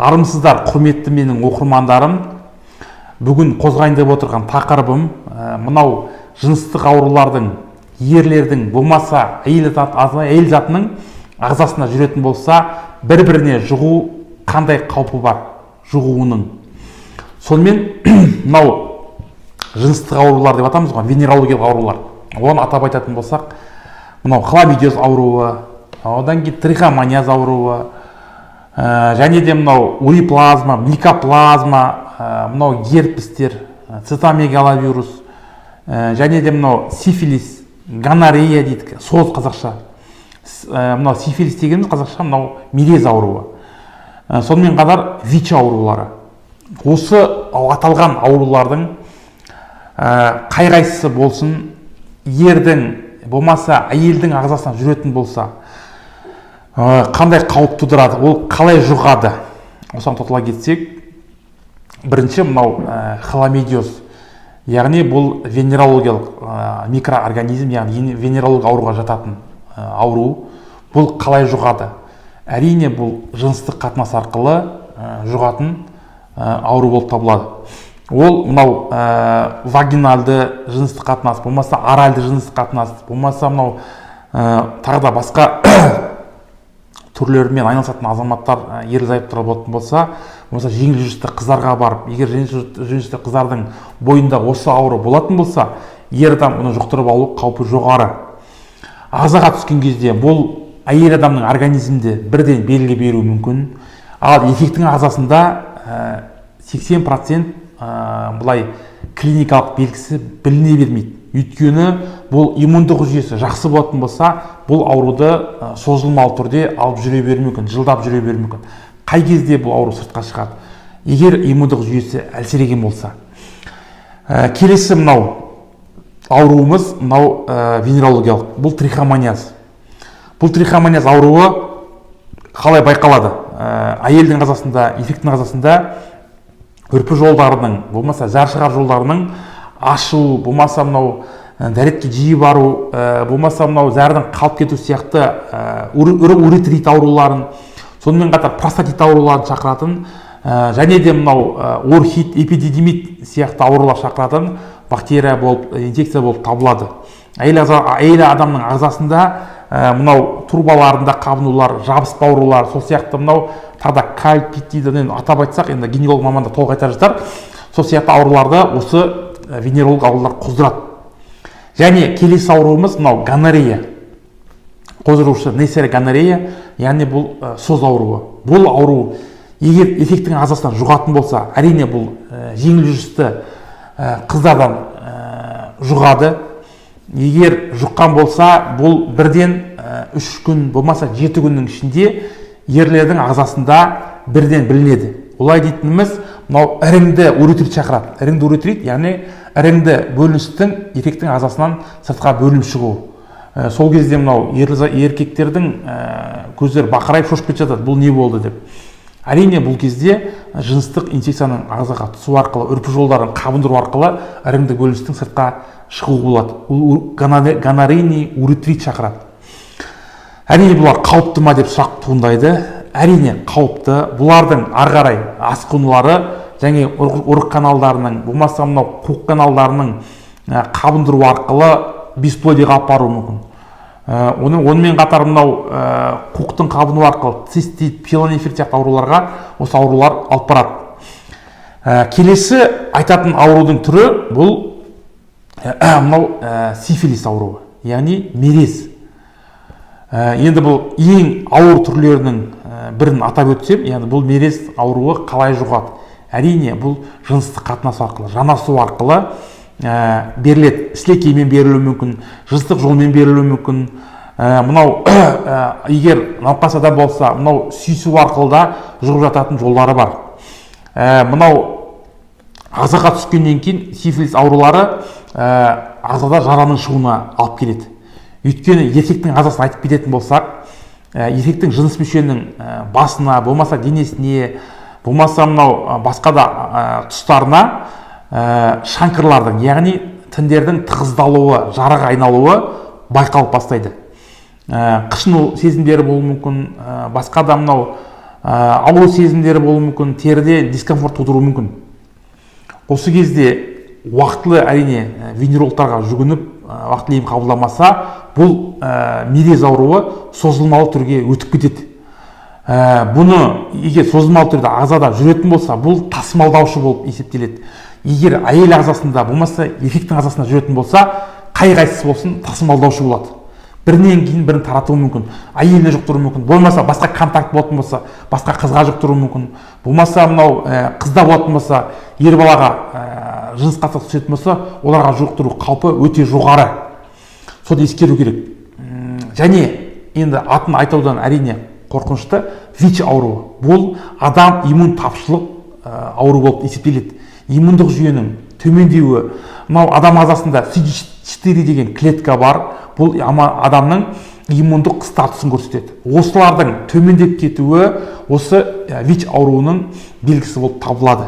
Армысыздар, құрметті менің оқырмандарым. Бүгін қозғайын деп отырған тақырыбым мынау жыныстық аурулардың, ерлердің, болмаса әйел затының ағзасына жүретін болса, бір-біріне жұғу қандай қаупі бар жұғуының. Сонымен мынау жыныстық аурулар деп атамыз ғой, венерологиялық аурулар. Оны атап айтатын болсақ, мынау хламидиоз ауруы, одан кейін трихомониаз ауруы, және де мынау уриплазма, микоплазма, мынау герпестер, цитомегаловирус, және де мынау сифилис, гонорея дейді, соз қазақша. Мынау сифилис дегеніміз қазақша мынау мерез ауруы. Сонымен қатар ВИЧ аурулары. Осы аталған аурулардың қай-қайсысы болсын, ердің болмаса әйелдің ағзасына жүретін болса, қандай қауіп тудырады, ол қалай жұғады? Осыған тоқтала кетсек, бірінші мынау хламидиоз, яғни бұл венерологиялық микроорганизм, яғни венерологиялық ауруға жататын ауру. Бұл қалай жұғады? Әрине бұл жыныстық қатынас арқылы жұғатын ауру болып табылады. Ол мынау вагинальды жыныстық қатынас, болмаса оральды жыныстық қатынас, болмаса мынау тағы да басқа түрлерімен айналысатын азаматтар, ерлі-зайыптылар болатын болса, жеңіл жүзді қыздарға барып, егер жеңіл жүзді қыздардың бойында осы ауру болатын болса, ер адам оны жұқтырып алу қаупі жоғары. Ағзаға түскен кезде бұл әйел адамның организмінде бірден белгі беруі мүмкін. Ал еркектің ағзасында 80% бұлай клиникалық белгісі біліне бермейді. Өйткені бұл иммундық жүйесі жақсы болатын болса, бұл ауруды созылмалы түрде алып жүре беруі мүмкін, жылдап жүре беруі мүмкін. Қай кезде бұл ауру сыртқа шығады? Егер иммундық жүйесі әлсіреген болса. Келесі мынау ауруымыз мынау венерологиялық. Бұл трихомониаз. Бұл трихомониаз ауруы қалай байқалады? Әйелдің ағзасында, еркектің ағзасында үрпі жолдарының, болмаса жар шығар жолдарының ашу, болмаса мынау дәретке жиі бару, болмаса мынау зәрдің қалып кету сияқты уретрит ауруларын, сонымен қатар простатит ауруларын шақыратын, және де мынау орхид, эпидидимит сияқты аурулар шақыратын бактерия болып, инфекция болып табылады. Әйел адамның ағзасында мынау турбаларында қабынулар, жабысып аурулар, сол сияқты мынау тағда кальпит дейді, атап айтсақ, енді гинеколог маманда толық айтар жатар, сол сияқты ауруларды осы венеролог аурулар қоздырады. Және келесі ауруымыз мынау гонорея. Қоздырушы несері гонорея, яғни бұл соз ауруы. Бұл ауру егер еркектің ағзасынан жұғатын болса, әрине бұл жеңіл жүзді қыздардан жұғады. Егер жұққан болса, бұл бірден 3 күн, болмаса 7 күннің ішінде ерлердің ағзасында бірден білінеді. Олай дейтініміз, мынау іріңді уретрит шақырады. Іріңді уретрит, яғни іріңді бөліністің еркектің ағзасынан сыртқа бөлініп шығу. Сол кезде мынау еркектердің көздері бақырайып шошып кетіп жатады. Бұл не болды деп. Әрине бұл кезде жыныстық инфекцияның ағзаға түсу арқылы, үрпі жолдарын қабындыру арқылы іріңді бөліністің сыртқа шығуы болады. Ол гонорейный уретрит шақырады. Әрине бұлар қауіпті ма деп сұрақ туындайды. Әрине қауіпті. Бұлардың ары қарай асқынулары және ұрық каналдарының, болмаса мынау қуық каналдарының қабындыру арқылы бесплодияға апару мүмкін. Онымен қатар мынау қуықтың қабыну арқылы цистит, пилонефрит сияқты ауруларға осы аурулар алып барады. Келесі айтатын аурудың түрі бұл мынау сифилис ауруы, яғни мерез. Енді бұл ең ауыр түрлерінің бірін атап өтсем, енді бұл мерез ауруы қалай жұғады? Әрине бұл жыныстық қатынас арқылы, жанасу арқылы беріледі. Сілекеймен берілуі мүмкін, жыныстық жолмен берілуі мүмкін. Мынау егер науқас адам болса, мынау сүйісу арқылы да жұғып жататын жолдары бар. Мынау ағзаға түскеннен кейін сифилис аурулары ағзада жараның шығуына алып келеді. Өйткені еркектің ағзасын айтып кететін болсақ, еркектің жыныс мүшенің басына, болмаса денесіне, болмаса мынау басқа да тұстарына шанкырлардың, яғни тіндердің тығыздалуы, жараға айналуы байқалып бастайды. Қышыну сезімдері болуы мүмкін, басқа да мынау ауру сезімдері болуы мүмкін, теріде дискомфорт тудыруы мүмкін. Осы кезде уақытылы әрине венерологтарға жүгініп уақытылы ем қабылдамаса, бұл мерез ауруы созылмалы түрге өтіп кетеді. Бұны егер созылмалы түрде ағзада жүретін болса, бұл тасымалдаушы болып есептеледі. Егер әйел ағзасында болмаса, еркектің ағзасында жүретін болса, қай-қайсысы болсын тасымалдаушы болады. Бірінен кейін бірін таратуы мүмкін, әйеліне жұқтыруы мүмкін, болмаса басқа контакт болатын болса, басқа қызға жұқтыруы мүмкін, болмаса мынау қызда болатын болса, ер балаға жынысқа түсетін болса, оларға жұқтыру қаупі өте жоғары. Соны ескеру керек. Және енді атын айтудан әрине қорқынышты ВИЧ ауруы. Бұл адам иммун тапшылық ауру болып есептеледі. Иммундық жүйенің төмендеуі, мынау адам ағзасында CD4 деген клетка бар. Бұл адамның иммундық статусын көрсетеді. Осылардың төмендеп кетуі осы ВИЧ ауруының белгісі болып табылады.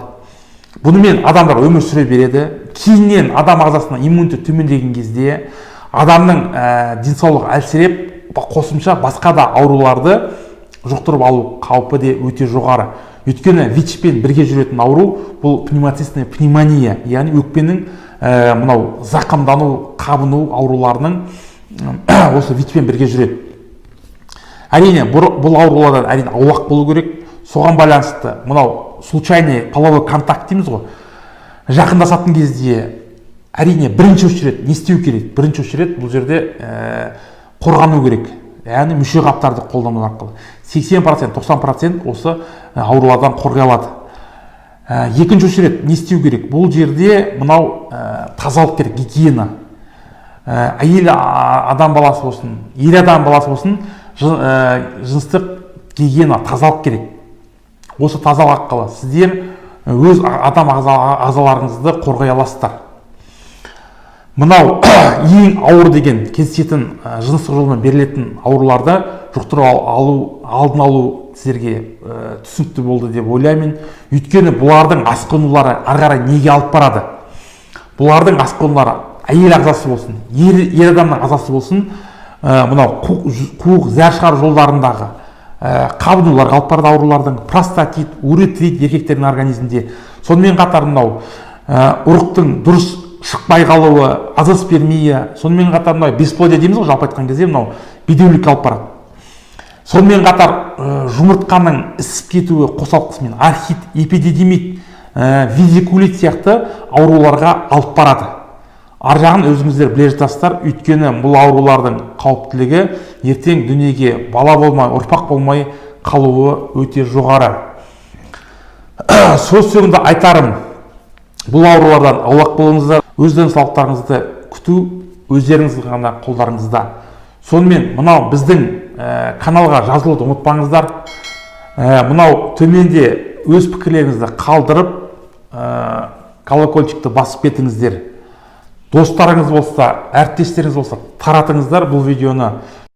Бұнымен адамдар өмір сүре береді. Кейіннен адам ағзасына иммунитет төмендеген кезде адамның денсаулығы әлсіреп, қосымша басқа да ауруларды жұқтырып алу қаупі де өте жоғары. Өйткені ВИЧ-пен бірге жүретін ауру бұл пневматичная пневмония, яғни өкпенің мынау зақымдану, қабыну ауруларының осы ВИЧ-пен бірге жүреді. Әрине бұл аурулардан әрине аулақ болу керек. Соған байланысты мынау случайный половой контакт дейміз ғой. Жақындасатын кезде әрине бірінші очередь не істеу керек? Бірінші очередь бұл жерде қорғану керек. Яғни мүше қаптарды қолдану арқылы 80%, 90% осы аурулардан қорғай алады. Екінші очередь не істеу керек? Бұл жерде мынау тазалық керек, гигиена. Әйел адам баласы болсын, ер адам баласы болсын, жыныстық гигиена, тазалық керек. Осы тазалық арқылы сіздер өз адам ағзаларыңызды қорғай аласыздар. Мынау ең ауыр деген кездесетін жыныстық жолмен берілетін ауруларды жұқтырып алдын алу сіздерге түсінікті болды деп ойлаймын. Өйткені бұлардың асқынулары ары қарай неге алып барады? Бұлардың асқынулары әйел ағзасы болсын, ер адамның ағзасы болсын, мынау қуық зәр шығару жолдарындағы қабынуларға алып барады аурулардың, простатит, уретрит еркектердің организмінде. Сонымен қатар мынау ұрықтың дұрыс шықпай қалуы, азоспермия, сонымен қатар мынау бесплодие дейміз ғой, жалпы айтқан кезде мынау бедеулікке алып барады. Сонымен қатар жұмыртқаның ісіп кетуі қосалқысымен архит, эпидидимит, визикулит сияқты ауруларға алып барады. Ар жағын өзіңіздер біле жатасыздар, өйткені бұл аурулардың қауіптілігі ертең дүниеге бала болмай, ұрпақ болмай қалуы өте жоғары. Сөз соңында айтарым, бұл аурулардан аулақ болыңыздар, өз денсаулықтарыңызды күту өздеріңіз ғана қолдарыңызда. Сонымен мынау біздің каналға жазылуды ұмытпаңыздар. Мынау төменде өз пікірлеріңізді қалдырып, колокольчикті басып кетіңіздер. Достарыңыз болса, әріптестеріңіз болса, таратыңыздар бұл видеоны.